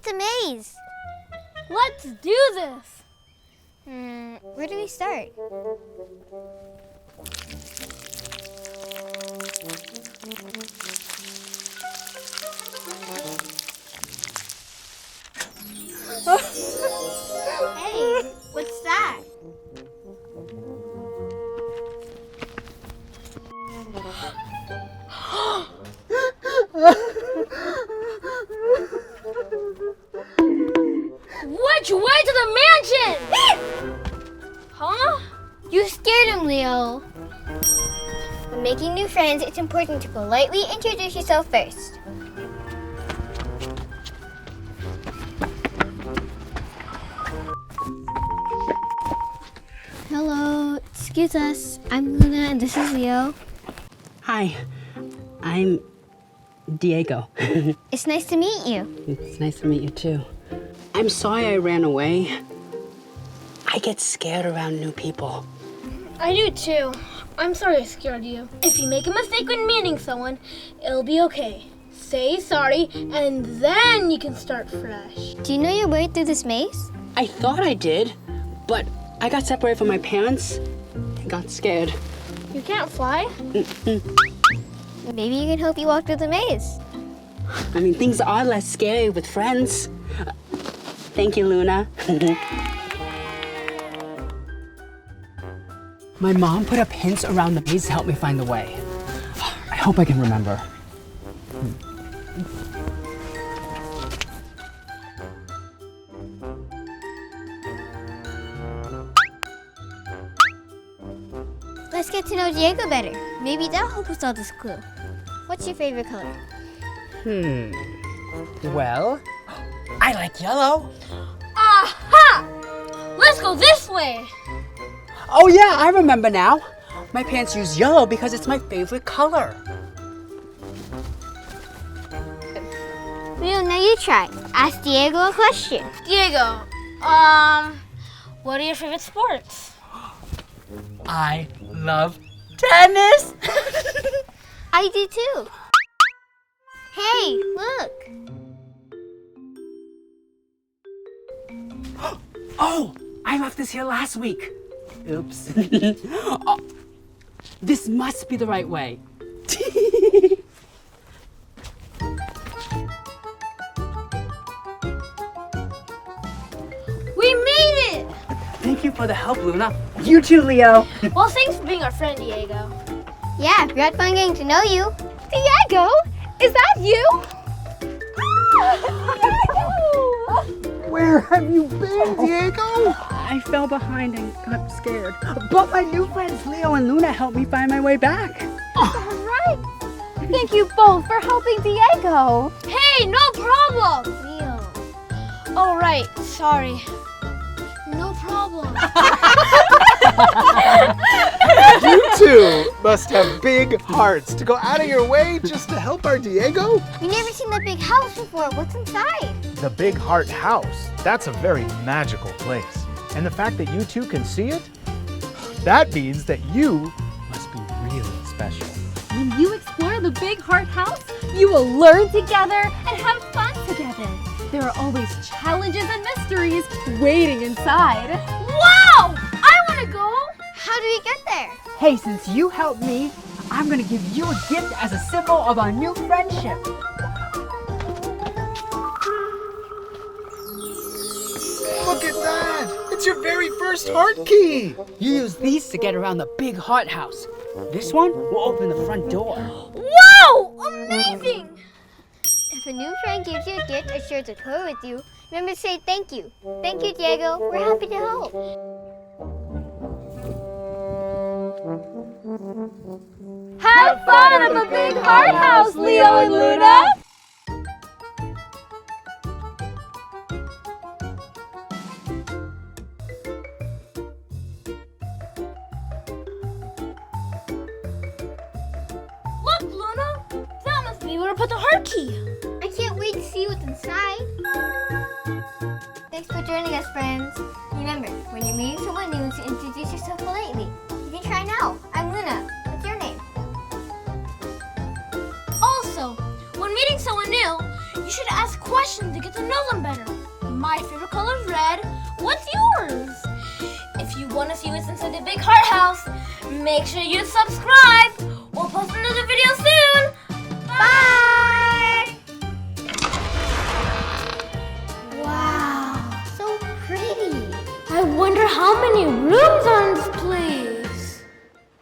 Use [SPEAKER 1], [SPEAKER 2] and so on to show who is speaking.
[SPEAKER 1] the maze.
[SPEAKER 2] Let's do this.
[SPEAKER 1] Where do we start? Hey, what's that?
[SPEAKER 2] Which way to the mansion? Huh?
[SPEAKER 1] You scared him, Leo. When making new friends, it's important to politely introduce yourself first. Hello, excuse us. I'm Luna and this is Leo.
[SPEAKER 3] Hi, I'm Diego.
[SPEAKER 1] It's nice to meet you.
[SPEAKER 3] It's nice to meet you too. I'm sorry I ran away. I get scared around new people.
[SPEAKER 2] I do too. I'm sorry I scared you. If you make a mistake when meeting someone, it'll be okay. Say sorry, and then you can start fresh.
[SPEAKER 1] Do you know your way through this maze?
[SPEAKER 3] I thought I did, but I got separated from my parents and got scared.
[SPEAKER 2] You can't fly?
[SPEAKER 1] Maybe you can help you walk through the maze.
[SPEAKER 3] I mean, things are less scary with friends. Thank you, Luna. My mom put up hints around the maze to help me find the way. I hope I can remember.
[SPEAKER 1] Let's get to know Diego better. Maybe that'll help us solve this clue. What's your favorite color?
[SPEAKER 3] Well, I like yellow.
[SPEAKER 2] Aha! Let's go this way.
[SPEAKER 3] Oh yeah, I remember now. My parents use yellow because it's my favorite color.
[SPEAKER 1] Leo, now you try. Ask Diego a question.
[SPEAKER 2] Diego, what are your favorite sports?
[SPEAKER 3] I love tennis.
[SPEAKER 1] I do too. Hey, look.
[SPEAKER 3] Oh, I left this here last week. Oops. Oh, this must be the right way.
[SPEAKER 2] We made it!
[SPEAKER 3] Thank you for the help, Luna. You too, Leo.
[SPEAKER 2] Well, thanks for being our friend, Diego.
[SPEAKER 1] Yeah, we had fun getting to know you.
[SPEAKER 2] Diego, is that you?
[SPEAKER 4] Where have you been, Diego?
[SPEAKER 3] I fell behind and got scared. But my new friends, Leo and Luna, helped me find my way back.
[SPEAKER 2] All right. Thank you both for helping Diego. Hey, no problem.
[SPEAKER 1] Leo.
[SPEAKER 2] All right, sorry. No problem.
[SPEAKER 4] You two must have big hearts to go out of your way just to help our Diego.
[SPEAKER 1] We've never seen that big house before. What's inside?
[SPEAKER 4] The Big Heart House, that's a very magical place. And the fact that you two can see it, that means that you must be really special.
[SPEAKER 5] When you explore the Big Heart House, you will learn together and have fun together. There are always challenges and mysteries waiting inside.
[SPEAKER 2] Wow! I want to go.
[SPEAKER 1] How do we get there?
[SPEAKER 3] Hey, since you helped me, I'm gonna give you a gift as a symbol of our new friendship.
[SPEAKER 4] Look at that! It's your very first heart key!
[SPEAKER 3] You use these to get around the Big Heart House. This one will open the front door.
[SPEAKER 2] Wow! Amazing!
[SPEAKER 1] If a new friend gives you a gift or shares a toy with you, remember to say thank you. Thank you, Diego. We're happy to help.
[SPEAKER 5] Have fun at the Big Heart House, Leo and Luna!
[SPEAKER 2] Look, Luna. That must be where to put the heart key.
[SPEAKER 1] I can't wait to see what's inside. Thanks for joining us, friends. Remember, when you're meeting someone new, to introduce yourself politely. You can try now. I'm Luna. What's your name?
[SPEAKER 2] Also, when meeting someone new, You should ask questions to get to know them better. My favorite color is red. What's yours? If you want to see what's inside the big heart house, make sure you subscribe. We'll post another video soon. Bye!
[SPEAKER 1] Wow, so pretty.
[SPEAKER 2] I wonder how many rooms